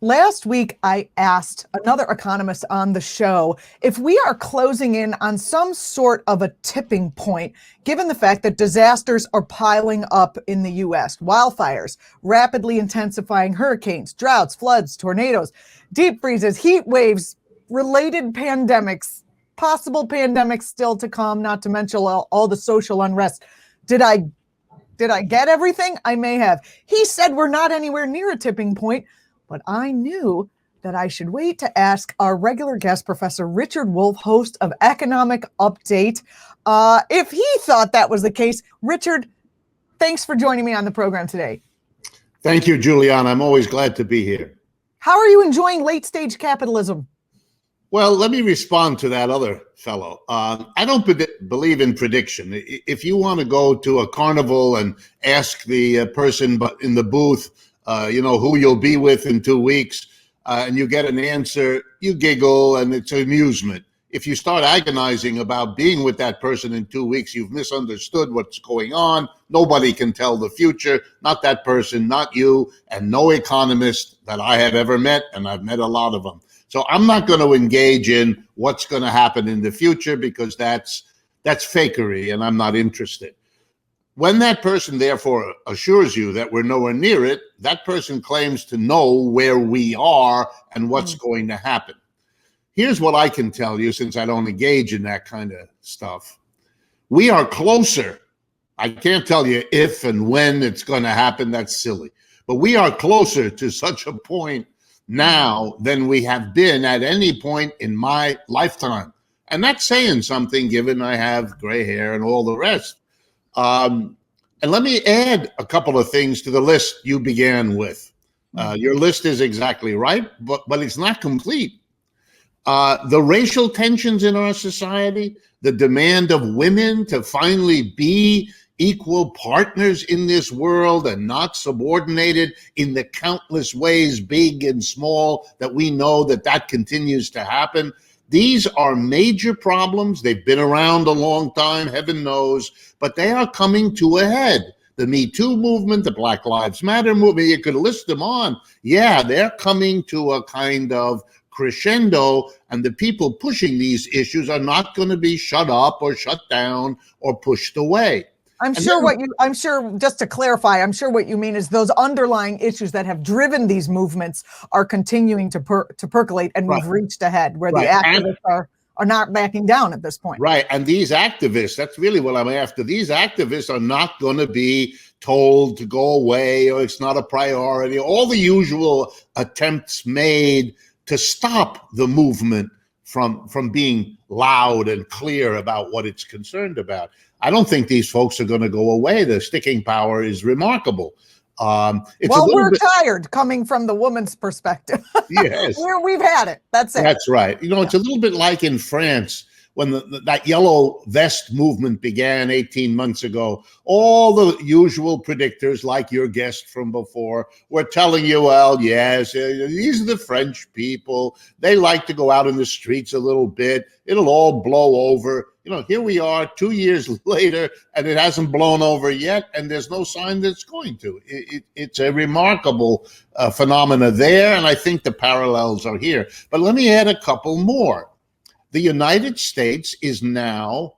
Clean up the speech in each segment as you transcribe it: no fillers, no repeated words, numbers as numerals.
Last week, I asked another economist on the show if we are closing in on some sort of a tipping point, given the fact that disasters are piling up in the U.S. Wildfires, rapidly intensifying hurricanes, droughts, floods, tornadoes, deep freezes, heat waves, related pandemics, possible pandemics still to come, not to mention all the social unrest. Did I get everything? I may have. He said we're not anywhere near a tipping point. But I knew that I should wait to ask our regular guest, Professor Richard Wolff, host of Economic Update, if he thought that was the case. Richard, thanks for joining me on the program today. Thank you, Julianna. I'm always glad to be here. How are you enjoying late-stage capitalism? Well, let me respond to that other fellow. I don't believe in prediction. If you want to go to a carnival and ask the person in the booth, who you'll be with in 2 weeks, and you get an answer, you giggle, and it's amusement. If you start agonizing about being with that person in 2 weeks, you've misunderstood what's going on. Nobody can tell the future, not that person, not you, and no economist that I have ever met, and I've met a lot of them. So I'm not going to engage in what's going to happen in the future because that's fakery, and I'm not interested. When that person, therefore, assures you that we're nowhere near it, that person claims to know where we are and what's going to happen. Here's what I can tell you, since I don't engage in that kind of stuff. We are closer. I can't tell you if and when it's going to happen. That's silly. But we are closer to such a point now than we have been at any point in my lifetime. And that's saying something, given I have gray hair and all the rest. And let me add a couple of things to the list you began with. Your list is exactly right, but it's not complete. The racial tensions in our society, the demand of women to finally be equal partners in this world and not subordinated in the countless ways, big and small, that we know that continues to happen. These are major problems. They've been around a long time, heaven knows, but they are coming to a head. The Me Too movement, the Black Lives Matter movement, you could list them on. Yeah, they're coming to a kind of crescendo, and the people pushing these issues are not going to be shut up or shut down or pushed away. I'm sure, just to clarify, I'm sure what you mean is those underlying issues that have driven these movements are continuing to percolate, and we've reached a head where the activists are not backing down at this point. Right. And these activists, that's really what I'm after. These activists are not going to be told to go away or it's not a priority. All the usual attempts made to stop the movement from being loud and clear about what it's concerned about. I don't think these folks are going to go away. The sticking power is remarkable. We're tired coming from the woman's perspective. Yes. We've had it. That's it. That's right. It's a little bit like in France when that yellow vest movement began 18 months ago. All the usual predictors, like your guest from before, were telling you, well, yes, these are the French people. They like to go out in the streets a little bit. It'll all blow over. Here we are 2 years later, and it hasn't blown over yet, and there's no sign that it's going to. It's a remarkable phenomena there, and I think the parallels are here. But let me add a couple more. The United States is now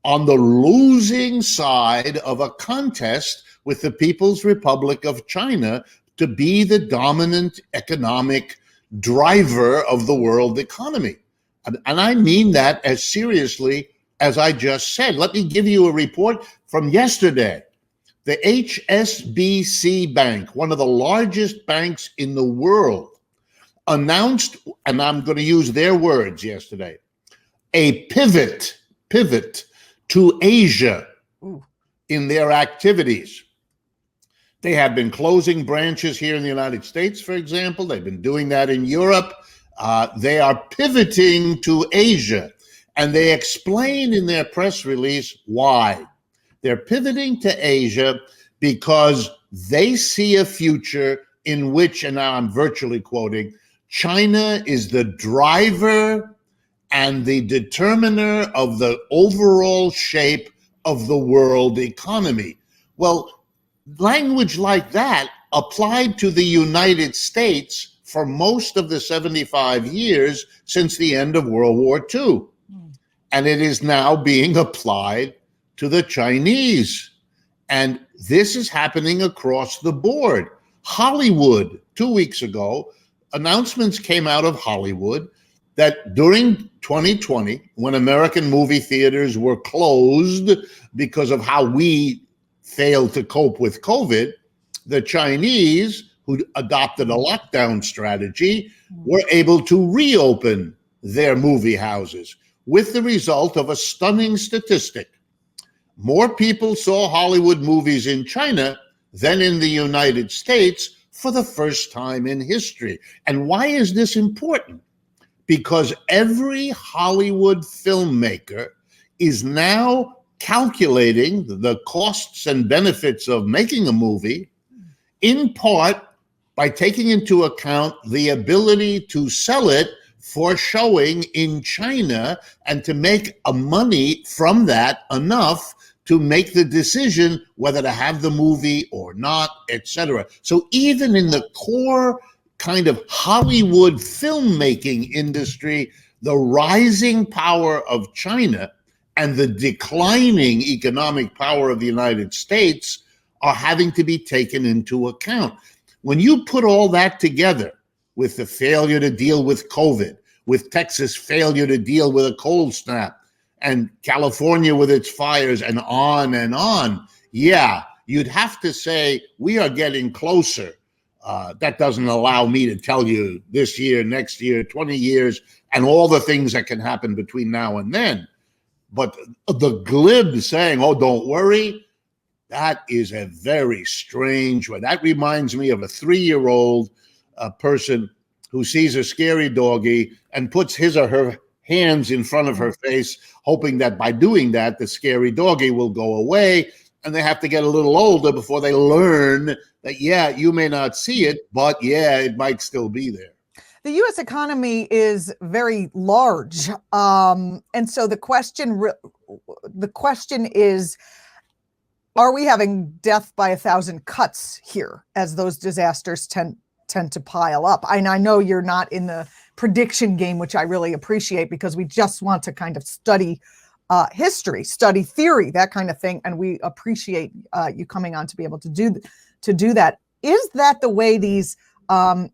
on the losing side of a contest with the People's Republic of China to be the dominant economic driver of the world economy. And I mean that as seriously as I just said. Let me give you a report from yesterday. The HSBC Bank, one of the largest banks in the world, announced, and I'm going to use their words yesterday, a pivot to Asia in their activities. They have been closing branches here in the United States, for example. They've been doing that in Europe. They are pivoting to Asia. And they explain in their press release why. They're pivoting to Asia because they see a future in which, and now I'm virtually quoting, China is the driver and the determiner of the overall shape of the world economy. Well, language like that applied to the United States for most of the 75 years since the end of World War II. And it is now being applied to the Chinese. And this is happening across the board. Hollywood, 2 weeks ago, announcements came out of Hollywood that during 2020, when American movie theaters were closed because of how we failed to cope with COVID, the Chinese, who adopted a lockdown strategy, were able to reopen their movie houses, with the result of a stunning statistic. More people saw Hollywood movies in China than in the United States for the first time in history. And why is this important? Because every Hollywood filmmaker is now calculating the costs and benefits of making a movie, in part by taking into account the ability to sell it for showing in China and to make a money from that enough to make the decision whether to have the movie or not, etc. So even in the core kind of Hollywood filmmaking industry, the rising power of China and the declining economic power of the United States are having to be taken into account. When you put all that together with the failure to deal with COVID, with Texas' failure to deal with a cold snap, and California with its fires, and on, yeah, you'd have to say we are getting closer. That doesn't allow me to tell you this year, next year, 20 years, and all the things that can happen between now and then. But the glib saying, oh, don't worry, that is a very strange way. That reminds me of a 3-year-old person who sees a scary doggy and puts his or her hands in front of her face, hoping that by doing that, the scary doggy will go away. And they have to get a little older before they learn that, yeah, you may not see it, but yeah, it might still be there. The U.S. economy is very large. And so the question is, are we having death by 1,000 cuts here as those disasters tend to pile up? And I know you're not in the prediction game, which I really appreciate, because we just want to kind of study history, study theory, that kind of thing. And we appreciate you coming on to be able to do that. Is that the way these, in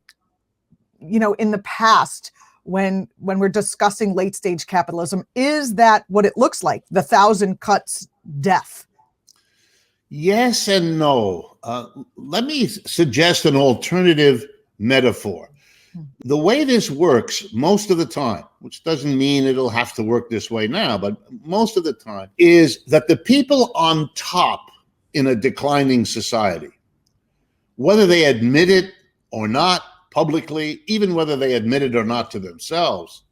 the past, when we're discussing late stage capitalism, is that what it looks like? The 1,000 cuts death? Yes and no. Let me suggest an alternative metaphor. The way this works most of the time, which doesn't mean it'll have to work this way now, but most of the time, is that the people on top in a declining society, whether they admit it or not publicly, even whether they admit it or not to themselves,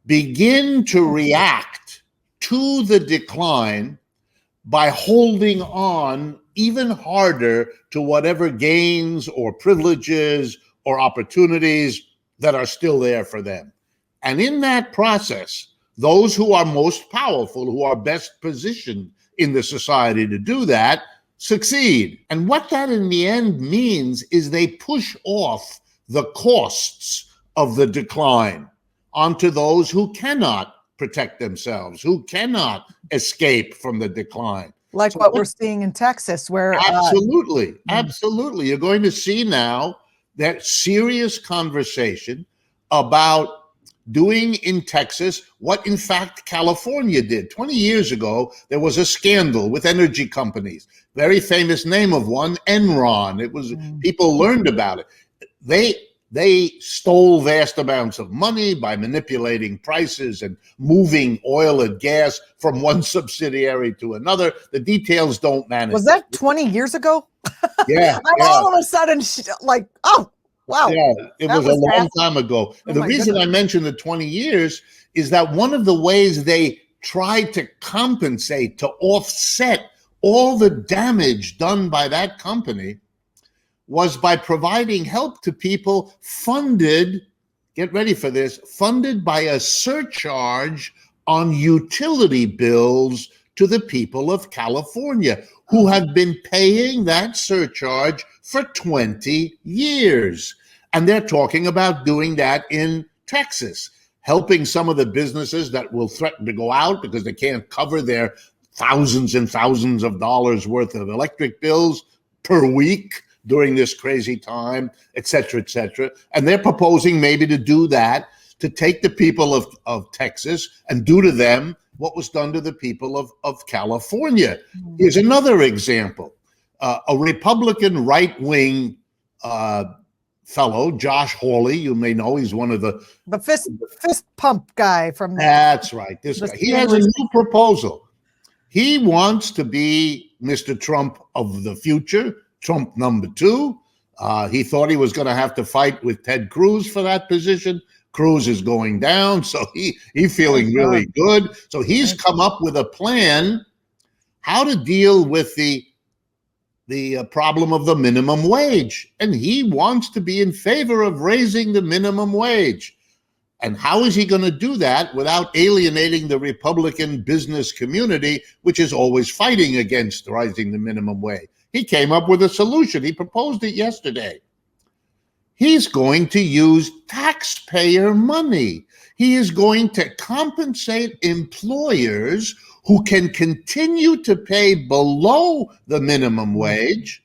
begin to react to the decline by holding on even harder to whatever gains or privileges or opportunities that are still there for them. And in that process, those who are most powerful, who are best positioned in the society to do that, succeed. And what that in the end means is they push off the costs of the decline onto those who cannot protect themselves, who cannot escape from the decline. Like what we're seeing in Texas, where absolutely. You're going to see now that serious conversation about doing in Texas what, in fact, California did. 20 years ago, there was a scandal with energy companies. Very famous name of one, Enron. It was people learned about it. They stole vast amounts of money by manipulating prices and moving oil and gas from one subsidiary to another. The details don't matter. Was that 20 years ago? Yeah. I'm all of a sudden like, oh, wow. Yeah, it was a long time ago. And the reason I mentioned the 20 years is that one of the ways they tried to compensate, to offset all the damage done by that company, was by providing help to people funded, get ready for this, funded by a surcharge on utility bills to the people of California, who have been paying that surcharge for 20 years. And they're talking about doing that in Texas, helping some of the businesses that will threaten to go out because they can't cover their thousands and thousands of dollars worth of electric bills per week during this crazy time, et cetera, et cetera. And they're proposing maybe to do that, to take the people of Texas and do to them what was done to the people of California. Here's another example. A Republican right-wing fellow, Josh Hawley, you may know, he's one of the fist pump guy from. That's right. This guy. He has a new proposal. He wants to be Mr. Trump of the future, Trump number 2. He thought he was going to have to fight with Ted Cruz for that position. Cruz is going down, so he's feeling really good. So he's come up with a plan how to deal with the problem of the minimum wage. And he wants to be in favor of raising the minimum wage. And how is he going to do that without alienating the Republican business community, which is always fighting against rising the minimum wage? He came up with a solution. He proposed it yesterday. He's going to use taxpayer money. He is going to compensate employers who can continue to pay below the minimum wage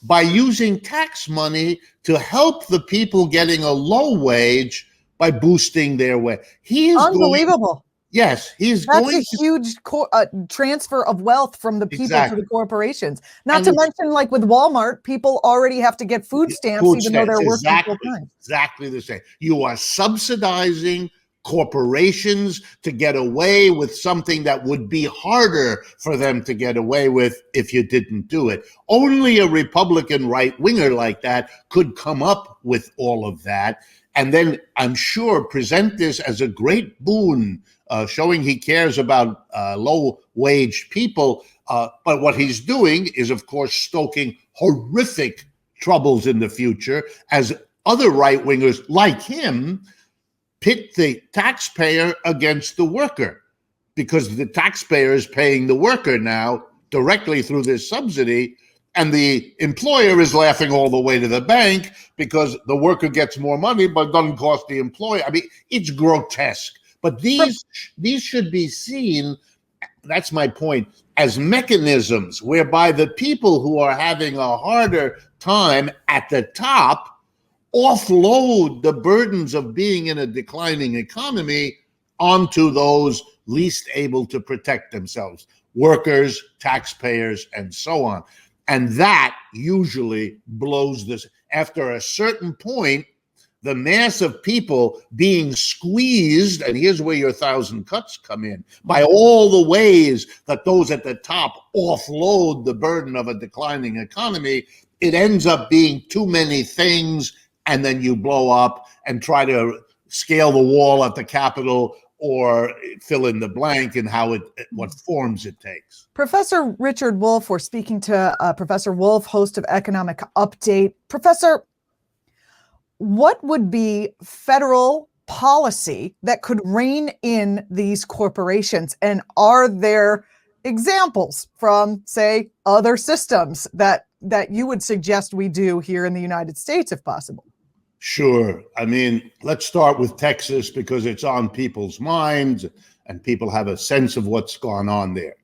by using tax money to help the people getting a low wage by boosting their wage. He is unbelievable. Yes, he's That's going a huge transfer of wealth from the people to the corporations. Not to mention, like with Walmart, people already have to get food stamps even though they're working full time. Exactly the same. You are subsidizing corporations to get away with something that would be harder for them to get away with if you didn't do it. Only a Republican right-winger like that could come up with all of that, and then I'm sure present this as a great boon, showing he cares about low-wage people. But what he's doing is, of course, stoking horrific troubles in the future as other right-wingers like him pit the taxpayer against the worker, because the taxpayer is paying the worker now directly through this subsidy, and the employer is laughing all the way to the bank because the worker gets more money but doesn't cost the employer. I mean, it's grotesque. But these should be seen, that's my point, as mechanisms whereby the people who are having a harder time at the top offload the burdens of being in a declining economy onto those least able to protect themselves, workers, taxpayers, and so on. And that usually blows this. After a certain point, the mass of people being squeezed, and here's where your 1,000 cuts come in, by all the ways that those at the top offload the burden of a declining economy, it ends up being too many things, and then you blow up and try to scale the wall at the Capitol or fill in the blank and what forms it takes. Professor Richard Wolff, we're speaking to Professor Wolff, host of Economic Update. Professor, what would be federal policy that could rein in these corporations? And are there examples from, say, other systems that you would suggest we do here in the United States, if possible? Sure. I mean, let's start with Texas because it's on people's minds and people have a sense of what's gone on there.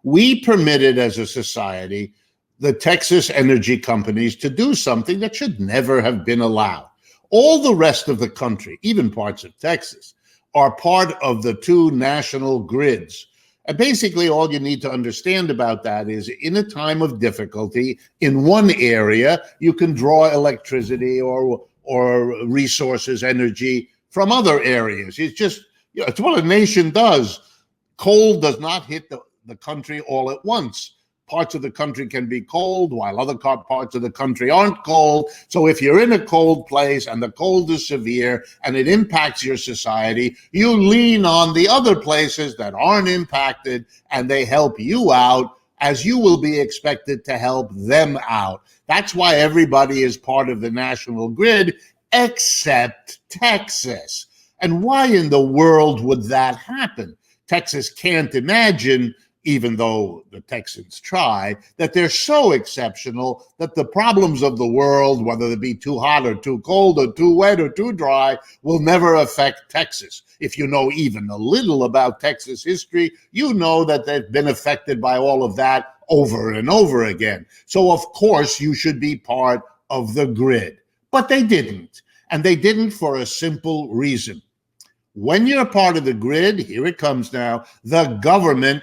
We permitted as a society the Texas energy companies to do something that should never have been allowed. All the rest of the country, even parts of Texas, are part of the two national grids. And basically, all you need to understand about that is in a time of difficulty, in one area, you can draw electricity or resources, energy from other areas. It's just, it's what a nation does. Cold does not hit the country all at once. Parts of the country can be cold while other parts of the country aren't cold. So if you're in a cold place and the cold is severe and it impacts your society, you lean on the other places that aren't impacted and they help you out as you will be expected to help them out. That's why everybody is part of the national grid except Texas. And why in the world would that happen? Texas can't imagine even though the Texans try, that they're so exceptional that the problems of the world, whether they be too hot or too cold or too wet or too dry, will never affect Texas. If you know even a little about Texas history, you know that they've been affected by all of that over and over again. So, of course, you should be part of the grid. But they didn't. And they didn't for a simple reason. When you're part of the grid, here it comes now, the government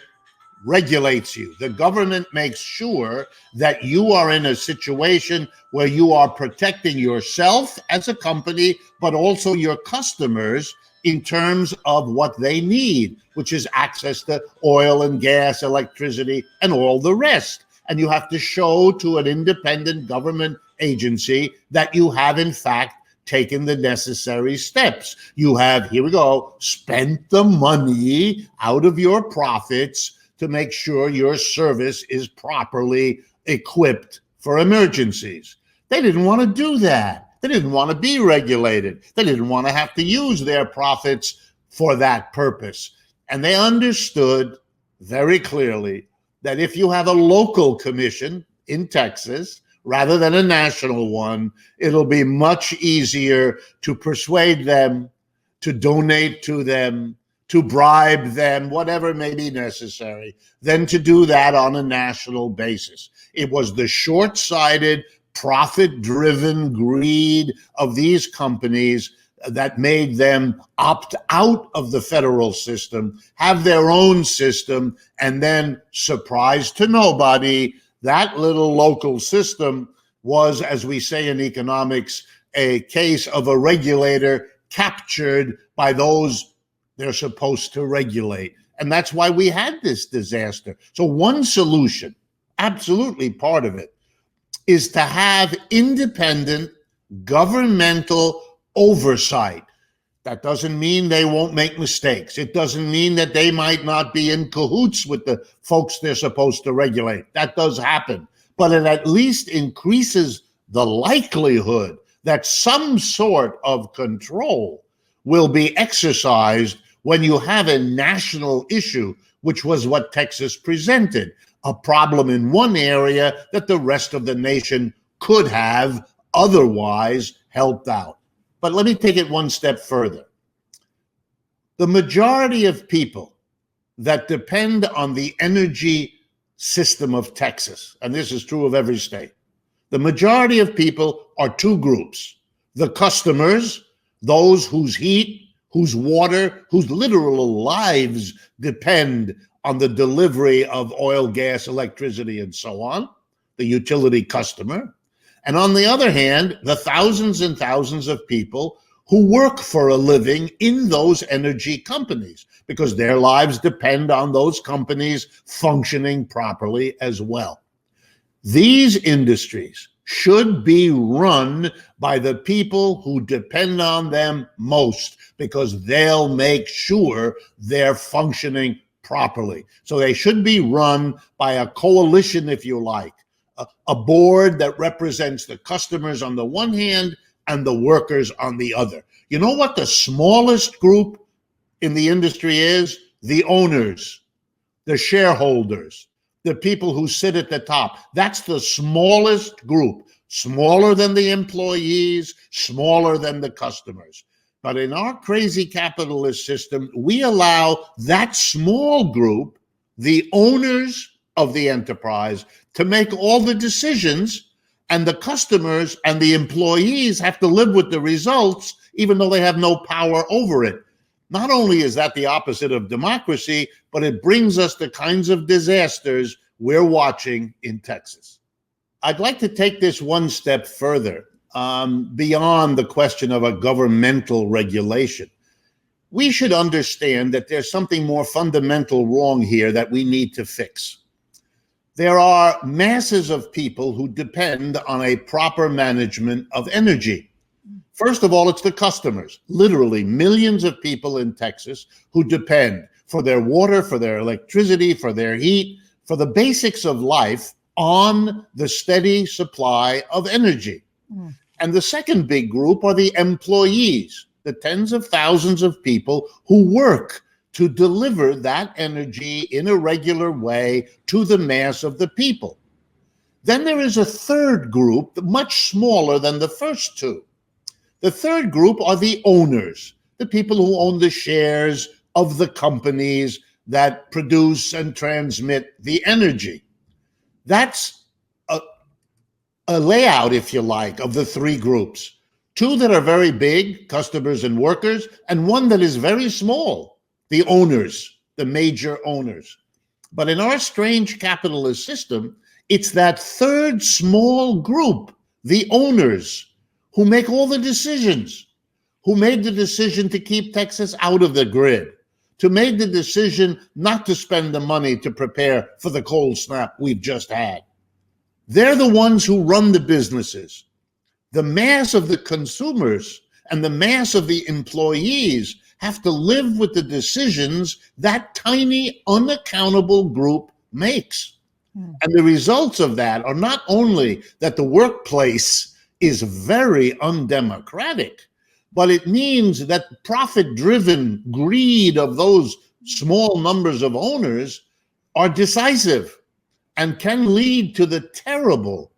regulates you. The government makes sure that you are in a situation where you are protecting yourself as a company, but also your customers in terms of what they need, which is access to oil and gas, electricity, and all the rest. And you have to show to an independent government agency that you have, in fact, taken the necessary steps. You have, here we go, spent the money out of your profits to make sure your service is properly equipped for emergencies. They didn't want to do that. They didn't want to be regulated. They didn't want to have to use their profits for that purpose. And they understood very clearly that if you have a local commission in Texas, rather than a national one, it'll be much easier to persuade them, to donate to them, to bribe them, whatever may be necessary, than to do that on a national basis. It was the short-sighted, profit-driven greed of these companies that made them opt out of the federal system, have their own system, and then, surprise to nobody, that little local system was, as we say in economics, a case of a regulator captured by those they're supposed to regulate. And that's why we had this disaster. So one solution, absolutely part of it, is to have independent governmental oversight. That doesn't mean they won't make mistakes. It doesn't mean that they might not be in cahoots with the folks they're supposed to regulate. That does happen. But it at least increases the likelihood that some sort of control will be exercised when you have a national issue, which was what Texas presented, a problem in one area that the rest of the nation could have otherwise helped out. But let me take it one step further. The majority of people that depend on the energy system of Texas, and this is true of every state, the majority of people are two groups: the customers, those whose heat, whose water, whose literal lives depend on the delivery of oil, gas, electricity, and so on, the utility customer. And on the other hand, the thousands and thousands of people who work for a living in those energy companies, because their lives depend on those companies functioning properly as well. These industries should be run by the people who depend on them most, because they'll make sure they're functioning properly. So they should be run by a coalition, if you like, a board that represents the customers on the one hand and the workers on the other. You know what the smallest group in the industry is? The owners, the shareholders, the people who sit at the top. That's the smallest group, smaller than the employees, smaller than the customers. But in our crazy capitalist system, we allow that small group, the owners of the enterprise, to make all the decisions, and the customers and the employees have to live with the results, even though they have no power over it. Not only is that the opposite of democracy, but it brings us the kinds of disasters we're watching in Texas. I'd like to take this one step further, beyond the question of a governmental regulation. We should understand that there's something more fundamental wrong here that we need to fix. There are masses of people who depend on a proper management of energy. First of all, it's the customers, literally millions of people in Texas who depend for their water, for their electricity, for their heat, for the basics of life on the steady supply of energy. And the second big group are the employees, the tens of thousands of people who work to deliver that energy in a regular way to the mass of the people. Then there is a third group, much smaller than the first two. The third group are the owners, the people who own the shares of the companies that produce and transmit the energy. That's a layout, if you like, of the three groups. Two that are very big, customers and workers, and one that is very small, the owners, the major owners. But in our strange capitalist system, it's that third small group, the owners, who make all the decisions, who made the decision to keep Texas out of the grid, to make the decision not to spend the money to prepare for the cold snap we've just had. They're the ones who run the businesses. The mass of the consumers and the mass of the employees have to live with the decisions that tiny, unaccountable group makes. And the results of that are not only that the workplace is very undemocratic, but it means that profit-driven greed of those small numbers of owners are decisive and can lead to the terrible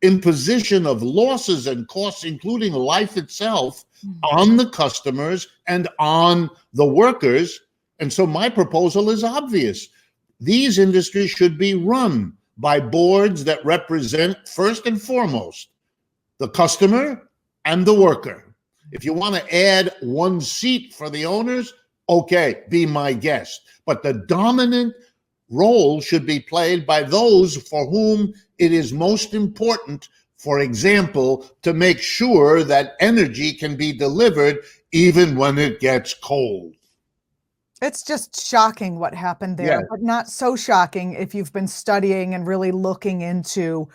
imposition of losses and costs, including life itself, on the customers and on the workers. And so my proposal is obvious. These industries should be run by boards that represent, first and foremost, the customer and the worker. If you want to add one seat for the owners, okay, be my guest. But the dominant role should be played by those for whom it is most important, for example, to make sure that energy can be delivered even when it gets cold. It's just shocking what happened there, Yeah. but not so shocking if you've been studying and really looking into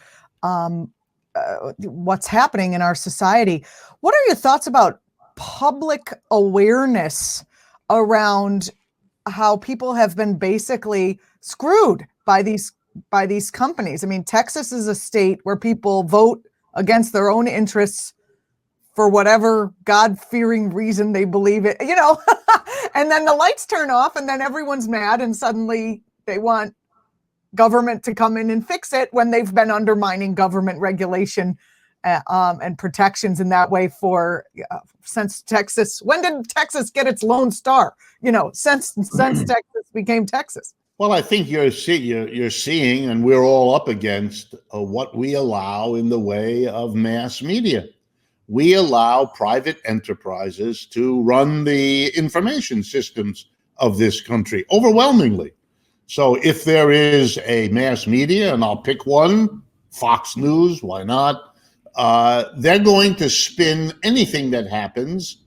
what's happening in our society. What are your thoughts about public awareness around how people have been basically screwed by these companies? I mean, Texas is a state where people vote against their own interests for whatever God-fearing reason they believe it, and then the lights turn off and then everyone's mad and suddenly they want government to come in and fix it when they've been undermining government regulation and protections in that way since Texas. When did Texas get its Lone Star? Since Texas became Texas. Well, I think you're seeing, and we're all up against what we allow in the way of mass media. We allow private enterprises to run the information systems of this country overwhelmingly. So if there is a mass media, and I'll pick one, Fox News, why not? They're going to spin anything that happens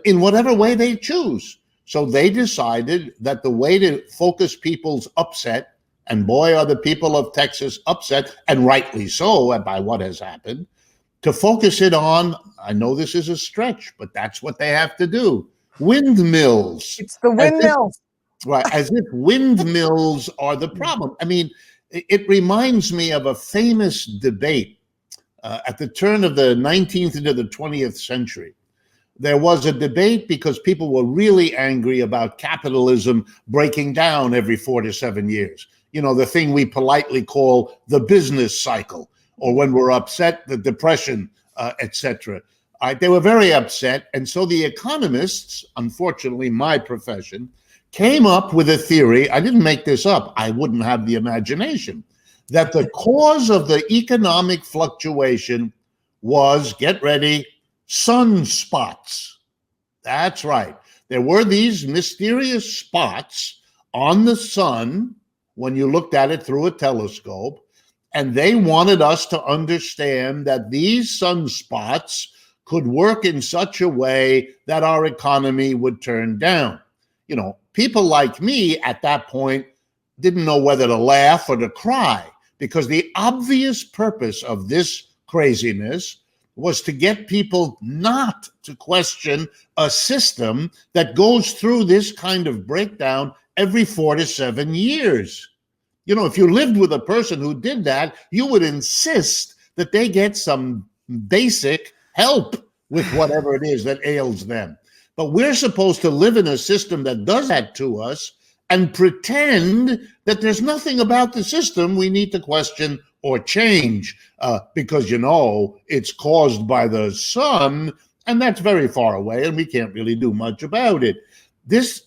in whatever way they choose. So they decided that the way to focus people's upset, and boy, are the people of Texas upset, and rightly so by what has happened, to focus it on, I know this is a stretch, but that's what they have to do, windmills. It's the windmills. Right, as if windmills are the problem. I mean, it reminds me of a famous debate at the turn of the 19th into the 20th century. There was a debate because people were really angry about capitalism breaking down every 4 to 7 years. The thing we politely call the business cycle, or when we're upset, the depression, etc. They were very upset. And so the economists, unfortunately, my profession, came up with a theory. I didn't make this up. I wouldn't have the imagination that the cause of the economic fluctuation was, get ready, sunspots. That's right. There were these mysterious spots on the sun when you looked at it through a telescope, and they wanted us to understand that these sunspots could work in such a way that our economy would turn down. People like me at that point didn't know whether to laugh or to cry, because the obvious purpose of this craziness was to get people not to question a system that goes through this kind of breakdown every 4 to 7 years. If you lived with a person who did that, you would insist that they get some basic help with whatever it is that ails them. But we're supposed to live in a system that does that to us and pretend that there's nothing about the system we need to question or change because, it's caused by the sun, and that's very far away, and we can't really do much about it. This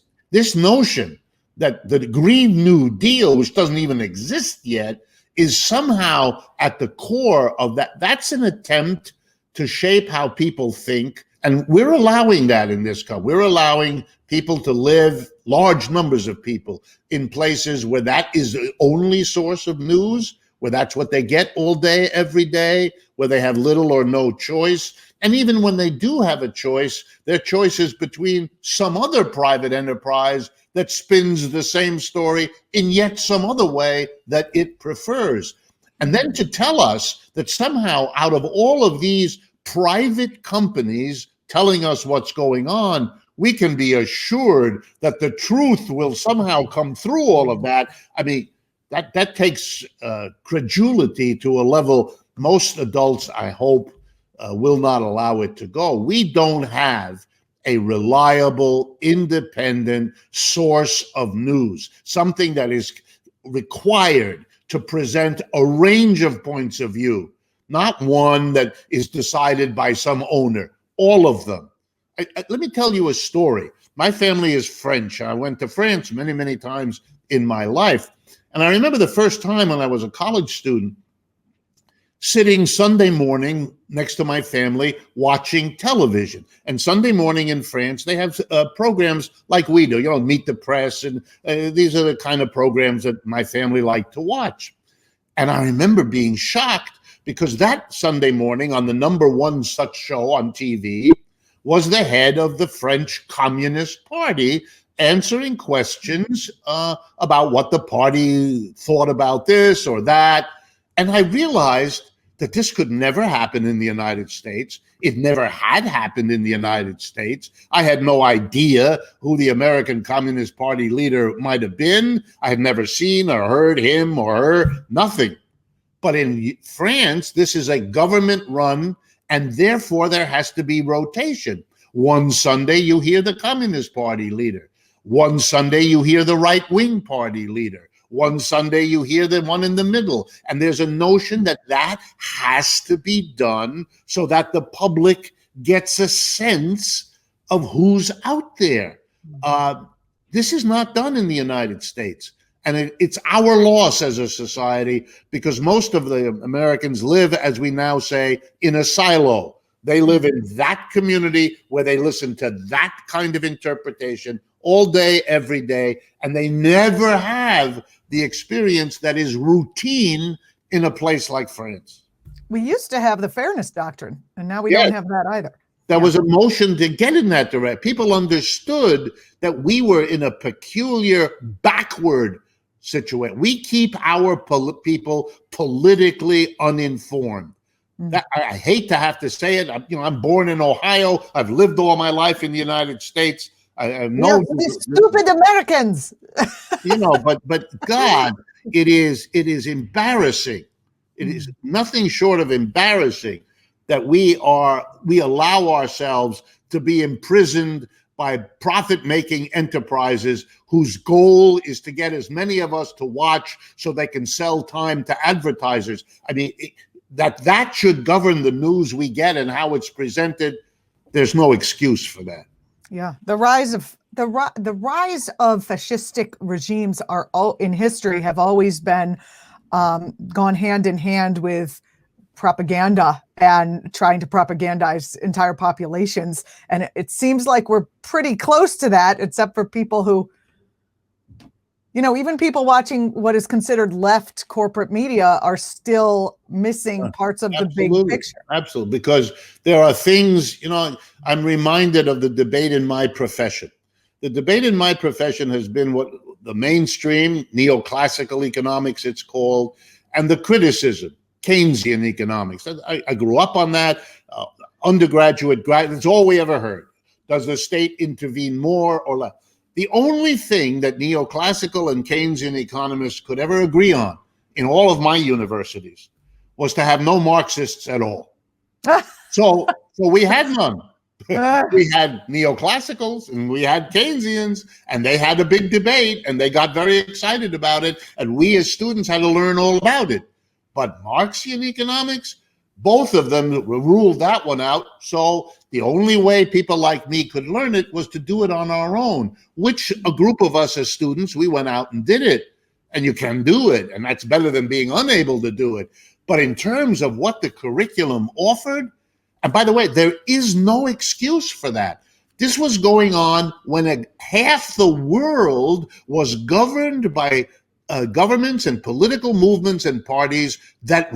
notion that the Green New Deal, which doesn't even exist yet, is somehow at the core of that. That's an attempt to shape how people think. And we're allowing that in this country. We're allowing people to live, large numbers of people, in places where that is the only source of news, where that's what they get all day, every day, where they have little or no choice. And even when they do have a choice, their choice is between some other private enterprise that spins the same story in yet some other way that it prefers. And then to tell us that somehow out of all of these private companies telling us what's going on, we can be assured that the truth will somehow come through all of that. I mean, that takes credulity to a level most adults, I hope, will not allow it to go. We don't have a reliable, independent source of news, something that is required to present a range of points of view, not one that is decided by some owner, all of them. Let me tell you a story. My family is French. I went to France many, many times in my life. And I remember the first time when I was a college student, sitting Sunday morning next to my family watching television. And Sunday morning in France, they have programs like we do, Meet the Press. And these are the kind of programs that my family liked to watch. And I remember being shocked because that Sunday morning on the number one such show on TV was the head of the French Communist Party answering questions about what the party thought about this or that. And I realized that this could never happen in the United States. It never had happened in the United States. I had no idea who the American Communist Party leader might have been. I had never seen or heard him or her, nothing. But in France, this is a government-run, and therefore there has to be rotation. One Sunday, you hear the Communist Party leader. One Sunday, you hear the right-wing party leader. One Sunday, you hear the one in the middle. And there's a notion that has to be done so that the public gets a sense of who's out there. This is not done in the United States. And it's our loss as a society because most of the Americans live, as we now say, in a silo. They live in that community where they listen to that kind of interpretation all day, every day, and they never have the experience that is routine in a place like France. We used to have the fairness doctrine, and now we don't have that either. There was a motion to get in that direction. People understood that we were in a peculiar backward situation. We keep our people politically uninformed. That, I hate to have to say it. I'm born in Ohio. I've lived all my life in the United States. I know these stupid Americans. But God, it is embarrassing. It is nothing short of embarrassing that we allow ourselves to be imprisoned by profit-making enterprises whose goal is to get as many of us to watch so they can sell time to advertisers. I mean, that should govern the news we get and how it's presented. There's no excuse for that. Yeah, the rise of fascistic regimes in history have always been gone hand in hand with propaganda and trying to propagandize entire populations. And it seems like we're pretty close to that, except for people who, even people watching what is considered left corporate media are still missing parts of the big picture. Absolutely. Because there are things, I'm reminded of the debate in my profession. The debate in my profession has been what the mainstream, neoclassical economics it's called, and the criticism, Keynesian economics. I grew up on that, undergraduate, that's all we ever heard. Does the state intervene more or less? The only thing that neoclassical and Keynesian economists could ever agree on in all of my universities was to have no Marxists at all. So we had none. We had neoclassicals and we had Keynesians, and they had a big debate and they got very excited about it. And we as students had to learn all about it. But Marxian economics, both of them ruled that one out. So the only way people like me could learn it was to do it on our own, which a group of us as students, we went out and did it. And you can do it. And that's better than being unable to do it. But in terms of what the curriculum offered, and by the way, there is no excuse for that. This was going on when half the world was governed by governments and political movements and parties that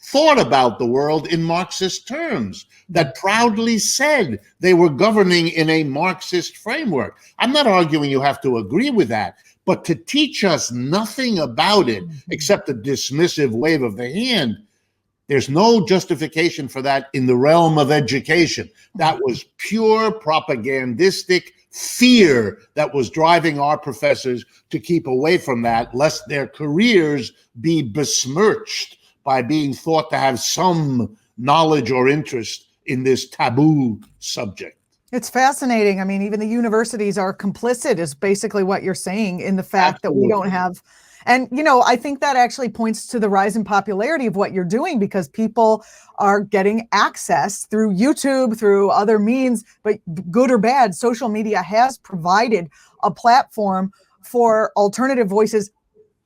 thought about the world in Marxist terms, that proudly said they were governing in a Marxist framework. I'm not arguing you have to agree with that, but to teach us nothing about it except a dismissive wave of the hand, there's no justification for that in the realm of education. That was pure propagandistic fear that was driving our professors to keep away from that, lest their careers be besmirched by being thought to have some knowledge or interest in this taboo subject. It's fascinating. I mean, even the universities are complicit, is basically what you're saying, in the fact Absolutely. that we don't have. And, I think that actually points to the rise in popularity of what you're doing, because people are getting access through YouTube, through other means, but good or bad, social media has provided a platform for alternative voices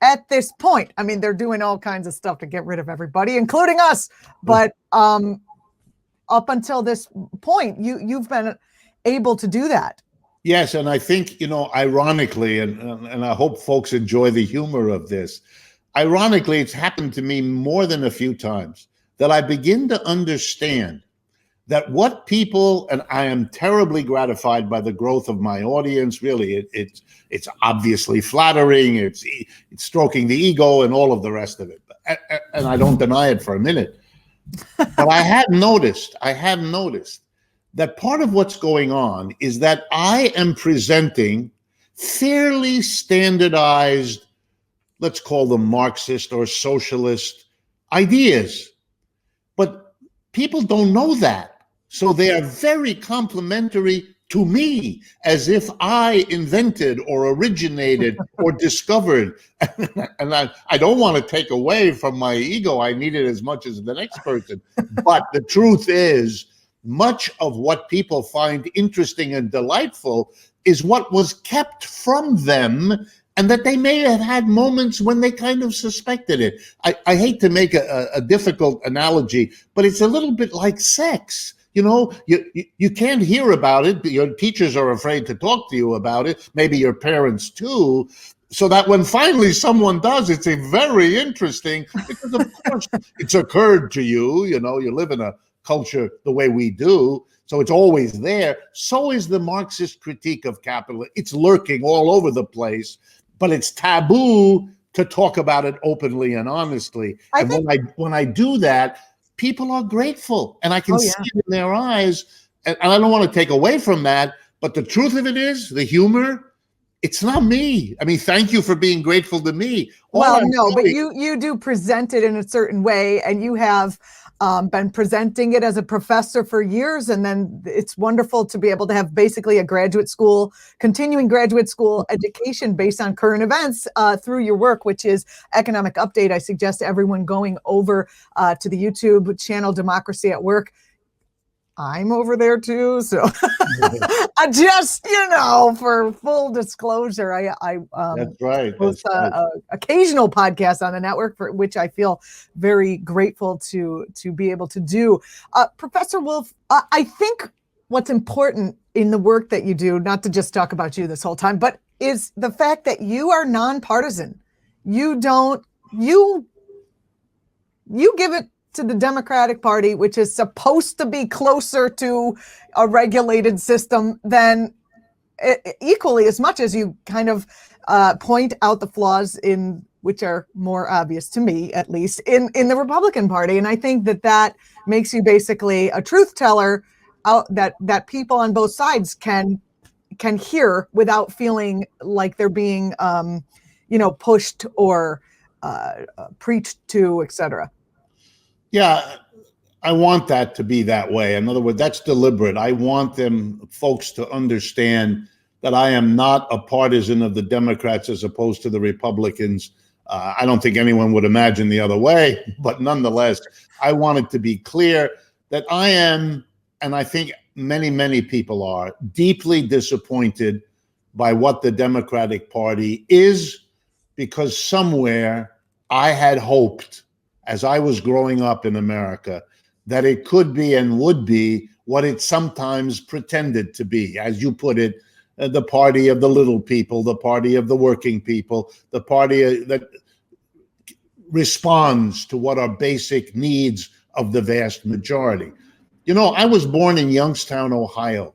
at this point. I mean, they're doing all kinds of stuff to get rid of everybody, including us. But up until this point, you've been able to do that. Yes, and I think, ironically, and I hope folks enjoy the humor of this, ironically, it's happened to me more than a few times that I begin to understand that what people, and I am terribly gratified by the growth of my audience, really, it's obviously flattering, it's stroking the ego and all of the rest of it, and I don't deny it for a minute. But I have noticed that part of what's going on is that I am presenting fairly standardized, let's call them Marxist or socialist ideas. But people don't know that. So they are very complimentary to me, as if I invented or originated or discovered. And I don't want to take away from my ego. I need it as much as the next person. But the truth is, much of what people find interesting and delightful is what was kept from them, and that they may have had moments when they kind of suspected it. I hate to make a difficult analogy, but it's a little bit like sex. You can't hear about it. Your teachers are afraid to talk to you about it, maybe your parents too. So that when finally someone does, it's a very interesting, because of course it's occurred to you, you live in a culture the way we do, so it's always there. So is the Marxist critique of capitalism. It's lurking all over the place, but it's taboo to talk about it openly and honestly. When I do that, people are grateful, and I can see it in their eyes. And I don't want to take away from that, but the truth of it is, the humor, it's not me. I mean, thank you for being grateful to me. But you do present it in a certain way, and you have been presenting it as a professor for years. And then it's wonderful to be able to have basically a continuing graduate school education based on current events through your work, which is Economic Update. I suggest everyone going over to the YouTube channel, Democracy at Work. I'm over there too. So I just, for full disclosure, I that's right. host occasional podcast on the network, for which I feel very grateful to be able to do. Professor Wolff, I think what's important in the work that you do, not to just talk about you this whole time, but is the fact that you are nonpartisan. You give it to the Democratic Party, which is supposed to be closer to a regulated system, than equally as much as you kind of point out the flaws which are more obvious to me, at least, in the Republican Party. And I think that makes you basically a truth teller that people on both sides can hear without feeling like they're being pushed or preached to, etc. Yeah, I want that to be that way. In other words, that's deliberate. I want folks to understand that I am not a partisan of the Democrats as opposed to the Republicans. I don't think anyone would imagine the other way, but nonetheless, I want it to be clear that I am, and I think many, many people are, deeply disappointed by what the Democratic Party is, because somewhere I had hoped, as I was growing up in America, that it could be and would be what it sometimes pretended to be. As you put it, the party of the little people, the party of the working people, the party that responds to what are basic needs of the vast majority. You know, I was born in Youngstown, Ohio.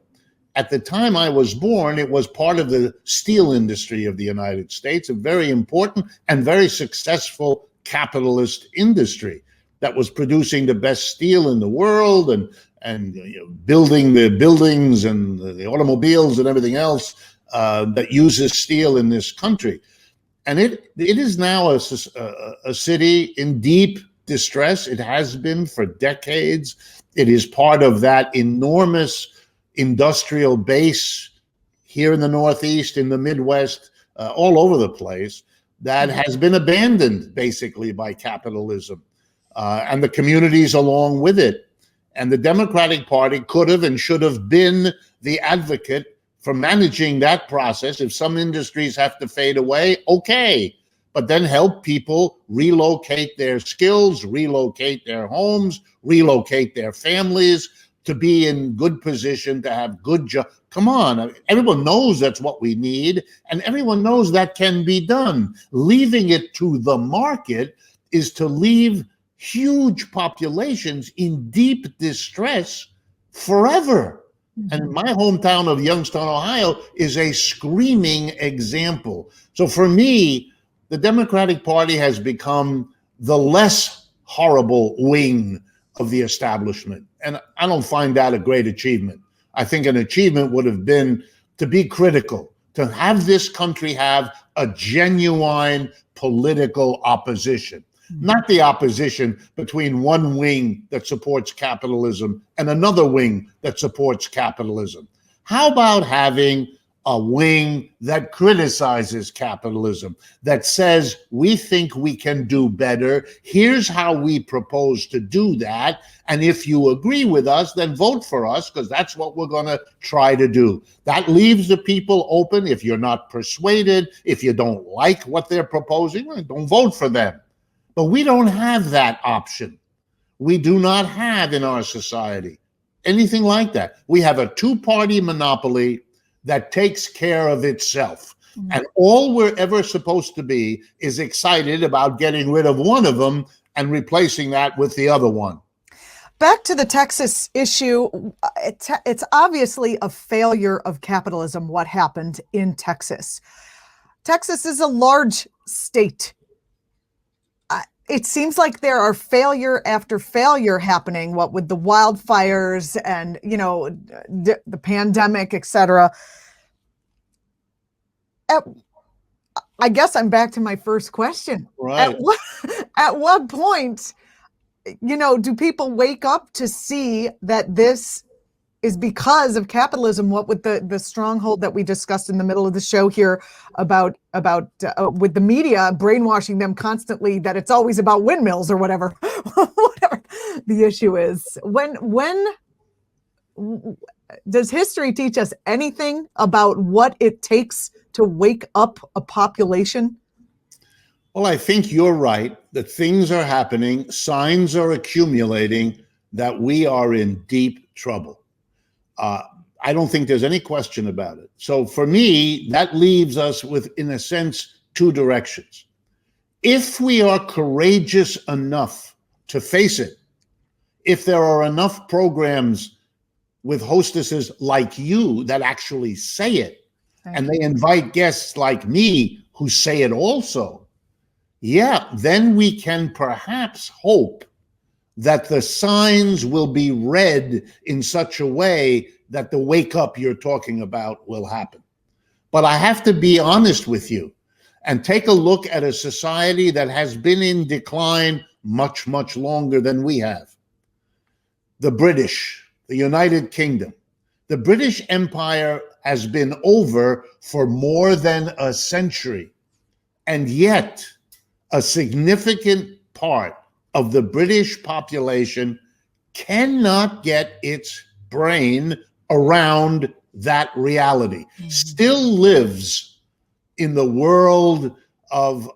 At the time I was born, it was part of the steel industry of the United States, a very important and very successful capitalist industry that was producing the best steel in the world and building the buildings and the automobiles and everything else that uses steel in this country. And it is now a city in deep distress. It has been for decades. It is part of that enormous industrial base here in the Northeast, in the Midwest, all over the place, that has been abandoned basically by capitalism and the communities along with it. And the Democratic Party could have and should have been the advocate for managing that process. If some industries have to fade away, okay, but then help people relocate their skills, relocate their homes, relocate their families to be in good position, to have good jobs. Come on, everyone knows that's what we need, and everyone knows that can be done. Leaving it to the market is to leave huge populations in deep distress forever. And my hometown of Youngstown, Ohio, is a screaming example. So for me, the Democratic Party has become the less horrible wing of the establishment. And I don't find that a great achievement. I think an achievement would have been to be critical, to have this country have a genuine political opposition. Not the opposition between one wing that supports capitalism and another wing that supports capitalism. How about having a wing that criticizes capitalism, that says, we think we can do better, here's how we propose to do that, and if you agree with us, then vote for us, because that's what we're going to try to do. That leaves the people open. If you're not persuaded, if you don't like what they're proposing, well, don't vote for them. But we don't have that option. We do not have in our society anything like that. We have a two-party monopoly that takes care of itself. And all we're ever supposed to be is excited about getting rid of one of them and replacing that with the other one. Back to the Texas issue, it's obviously a failure of capitalism what happened in Texas. Texas is a large state. It seems like there are failure after failure happening, what with the wildfires and, the pandemic, et cetera. I guess I'm back to my first question. Right. At what point, do people wake up to see that this is because of capitalism? What with the stronghold that we discussed in the middle of the show here about with the media brainwashing them constantly that it's always about windmills or whatever, whatever the issue is. When does history teach us anything about what it takes to wake up a population? Well, I think you're right that things are happening, signs are accumulating that we are in deep trouble. I don't think there's any question about it. So for me, that leaves us with, in a sense, two directions. If we are courageous enough to face it, if there are enough programs with hostesses like you that actually say it, and they invite guests like me who say it also, then we can perhaps hope that the signs will be read in such a way that the wake up you're talking about will happen. But I have to be honest with you and take a look at a society that has been in decline much, much longer than we have. the British, the United Kingdom. The British Empire has been over for more than a century, and yet a significant part of the British population cannot get its brain around that reality, still lives in the world of,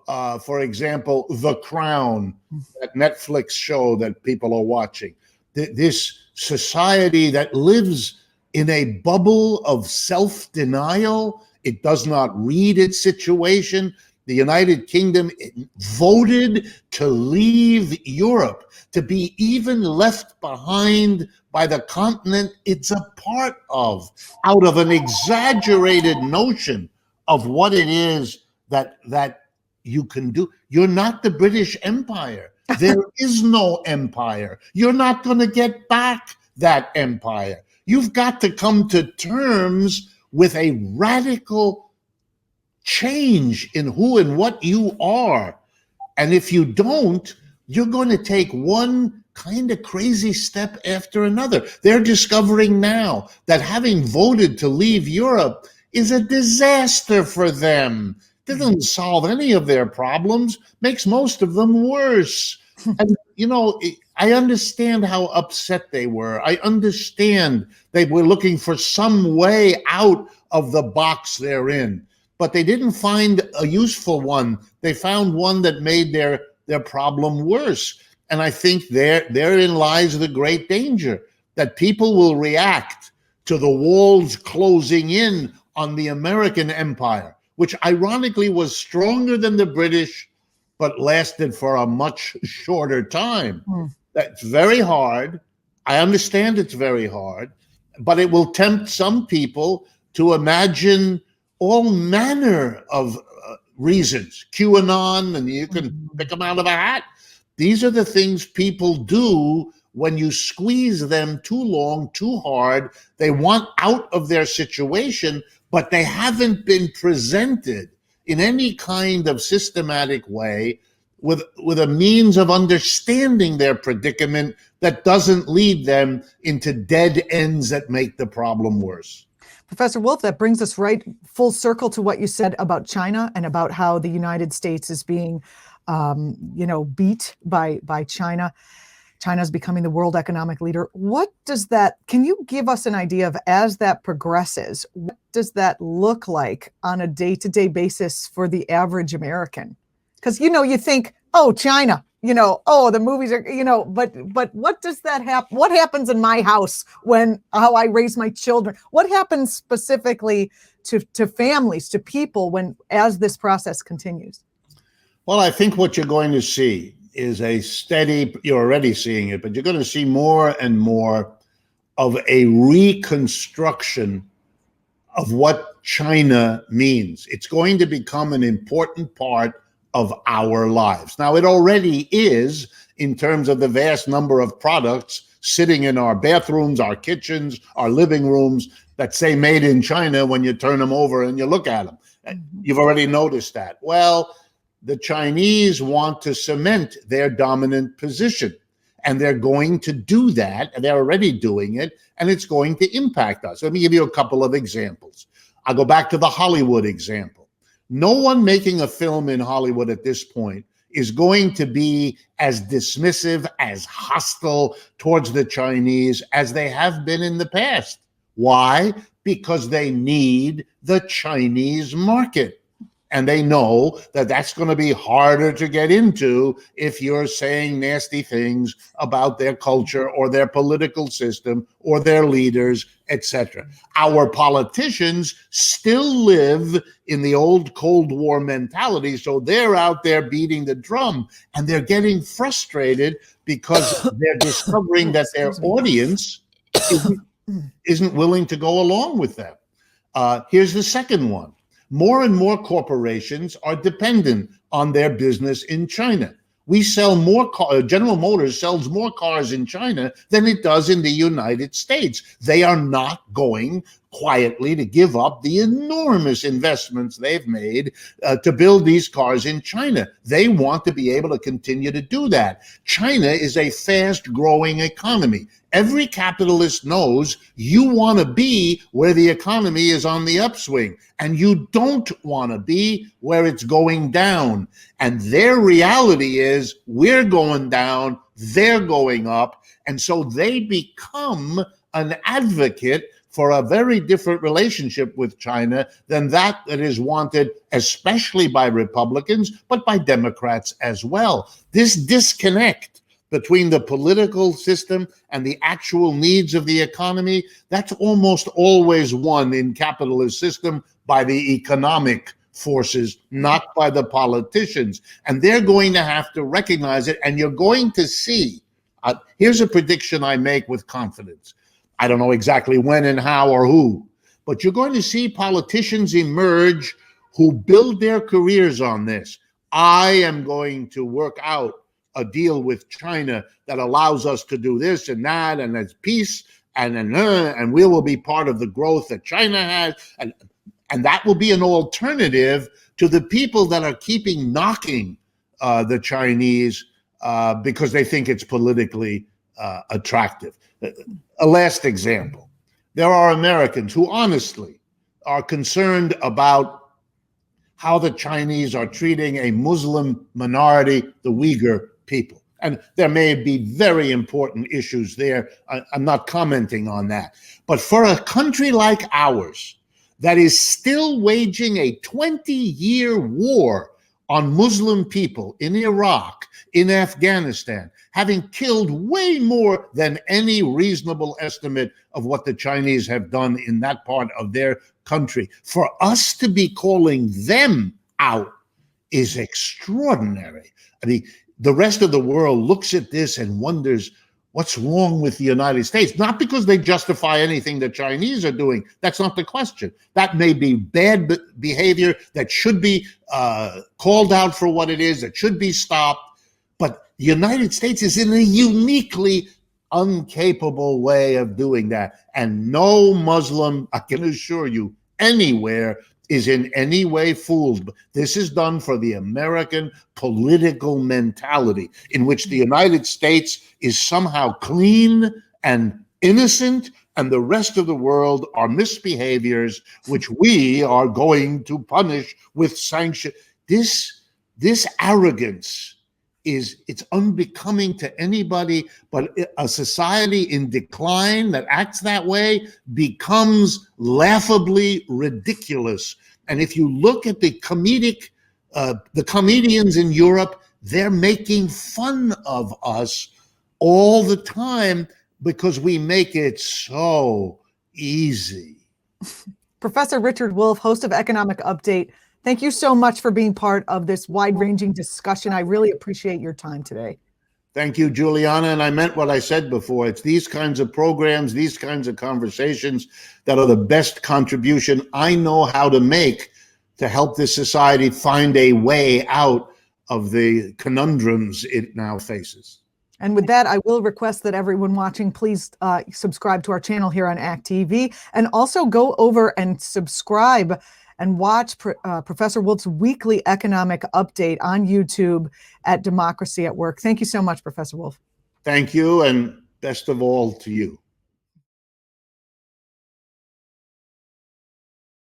for example, The Crown, that Netflix show that people are watching. This society that lives in a bubble of self-denial. It does not read its situation. The United Kingdom voted to leave Europe, to be even left behind by the continent it's a part of, out of an exaggerated notion of what it is that you can do. You're not the British Empire. There is no empire. You're not going to get back that empire. You've got to come to terms with a radical change in who and what you are. And if you don't, you're going to take one kind of crazy step after another. They're discovering now that having voted to leave Europe is a disaster for them. It doesn't solve any of their problems, makes most of them worse. And, you know, I understand how upset they were. I understand they were looking for some way out of the box they're in. But they didn't find a useful one. They found one that made their problem worse. And I think therein lies the great danger, that people will react to the walls closing in on the American empire, which ironically was stronger than the British, but lasted for a much shorter time. That's very hard. I understand it's very hard, but it will tempt some people to imagine all manner of reasons. QAnon, and you can pick them out of a hat. These are the things people do when you squeeze them too long, too hard. They want out of their situation, but they haven't been presented in any kind of systematic way with a means of understanding their predicament that doesn't lead them into dead ends that make the problem worse. Professor Wolff, that brings us right full circle to what you said about China and about how the United States is being, beat by China. China's becoming the world economic leader. What does that, can you give us an idea of, as that progresses, what does that look like on a day-to-day basis for the average American? Because, you think, oh, China, oh, the movies are, but what does that happen? What happens in my house how I raise my children? What happens specifically to families, to people as this process continues? Well, I think what you're going to see is a steady, you're already seeing it, but you're going to see more and more of a reconstruction of what China means. It's going to become an important part of our lives. Now, it already is, in terms of the vast number of products sitting in our bathrooms, our kitchens, our living rooms that say made in China when you turn them over and you look at them. You've already noticed that. Well, the Chinese want to cement their dominant position, and they're going to do that, and they're already doing it, and it's going to impact us. Let me give you a couple of examples. I'll go back to the Hollywood example. No one making a film in Hollywood at this point is going to be as dismissive, as hostile towards the Chinese as they have been in the past. Why? Because they need the Chinese market. And they know that that's going to be harder to get into if you're saying nasty things about their culture or their political system or their leaders, etc. Our politicians still live in the old Cold War mentality, so they're out there beating the drum, and they're getting frustrated because they're discovering that their audience isn't willing to go along with them. Here's the second one. More and more corporations are dependent on their business in China. We sell more General Motors sells more cars in China than it does in the United States. They are not going quietly to give up the enormous investments they've made to build these cars in China. They want to be able to continue to do that. China is a fast-growing economy. every capitalist knows you want to be where the economy is on the upswing, and you don't want to be where it's going down. And their reality is we're going down, they're going up. And so they become an advocate for a very different relationship with China than that is wanted, especially by Republicans, but by Democrats as well. This disconnect between the political system and the actual needs of the economy, that's almost always won in capitalist system by the economic forces, not by the politicians. And they're going to have to recognize it. And you're going to see, here's a prediction I make with confidence. I don't know exactly when and how or who, but you're going to see politicians emerge who build their careers on this. I am going to work out a deal with China that allows us to do this and that, and there's peace, and we will be part of the growth that China has, and that will be an alternative to the people that are keeping knocking the Chinese because they think it's politically attractive. A last example. There are Americans who honestly are concerned about how the Chinese are treating a Muslim minority, the Uyghur people. And there may be very important issues there. I'm not commenting on that. But for a country like ours that is still waging a 20-year war on Muslim people in Iraq, in Afghanistan, having killed way more than any reasonable estimate of what the Chinese have done in that part of their country. For us to be calling them out is extraordinary. I mean, the rest of the world looks at this and wonders what's wrong with the United States. Not because they justify anything the Chinese are doing. That's not the question. That may be bad behavior that should be called out for what it is, that should be stopped. But the United States is in a uniquely incapable way of doing that. And no Muslim, I can assure you, anywhere is in any way fooled. This is done for the American political mentality in which the United States is somehow clean and innocent, and the rest of the world are misbehaviors which we are going to punish with sanction. This arrogance it's unbecoming to anybody, but a society in decline that acts that way becomes laughably ridiculous. And if you look at the comedians in Europe, they're making fun of us all the time because we make it so easy. Professor Richard Wolff, host of Economic Update, thank you so much for being part of this wide-ranging discussion. I really appreciate your time today. Thank you, Juliana. And I meant what I said before. It's these kinds of programs, these kinds of conversations that are the best contribution I know how to make to help this society find a way out of the conundrums it now faces. And with that, I will request that everyone watching, please subscribe to our channel here on ACT.TV, and also go over and subscribe and watch Professor Wolff's weekly economic update on YouTube at Democracy at Work. Thank you so much, Professor Wolff. Thank you, and best of all to you.